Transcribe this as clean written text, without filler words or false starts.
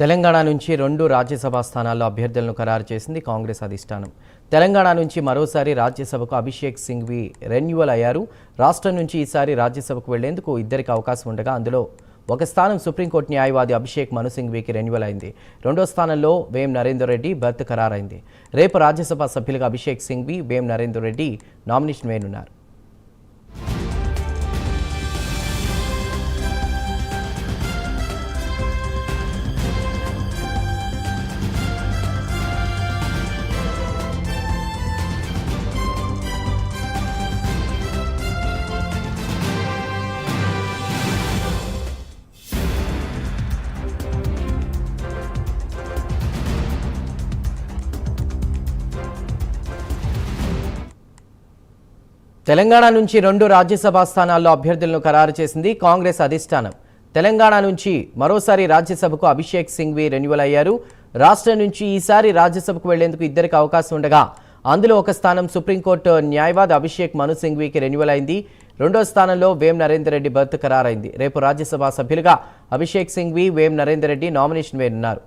తెలంగాణ నుంచి 2 రాజ్యసభ స్థానాల్లో అభ్యర్థులను ఖరారు చేసింది కాంగ్రెస్ అధిష్టానం. తెలంగాణ నుంచి మరోసారి రాజ్యసభకు అభిషేక్ సింఘ్వి రెన్యువల్ అయ్యారు. రాష్ట్రం నుంచి ఈసారి రాజ్యసభకు వెళ్లేందుకు ఇద్దరికి అవకాశం ఉండగా అందులో ఒక స్థానం సుప్రీంకోర్టు న్యాయవాది అభిషేక్ మను సింఘ్వికి రెన్యువల్ అయింది. రెండో స్థానంలో వేం నరేందర్ రెడ్డి బర్త్ ఖరారైంది. రేపు రాజ్యసభ సభ్యులుగా అభిషేక్ సింఘ్వి, వేం నరేందర్ రెడ్డి నామినేషన్ వేయనున్నారు. తెలంగాణ నుంచి 2 రాజ్యసభ స్థానాల్లో అభ్యర్థులను ఖరారు చేసింది కాంగ్రెస్ అధిష్టానం. తెలంగాణ నుంచి మరోసారి రాజ్యసభకు అభిషేక్ సింఘ్వి రెన్యువల్ అయ్యారు. రాష్ట్రం నుంచి ఈసారి రాజ్యసభకు వెళ్లేందుకు ఇద్దరికి అవకాశం ఉండగా అందులో ఒక స్థానం సుప్రీంకోర్టు న్యాయవాది అభిషేక్ మను సింఘ్వికి రెన్యువల్ అయింది. రెండో స్థానంలో వేం నరేందర్ రెడ్డి బర్త్ ఖరారైంది. రేపు రాజ్యసభ సభ్యులుగా అభిషేక్ సింఘ్వి, వేం నరేందర్ రెడ్డి నామినేషన్ వేయనున్నారు.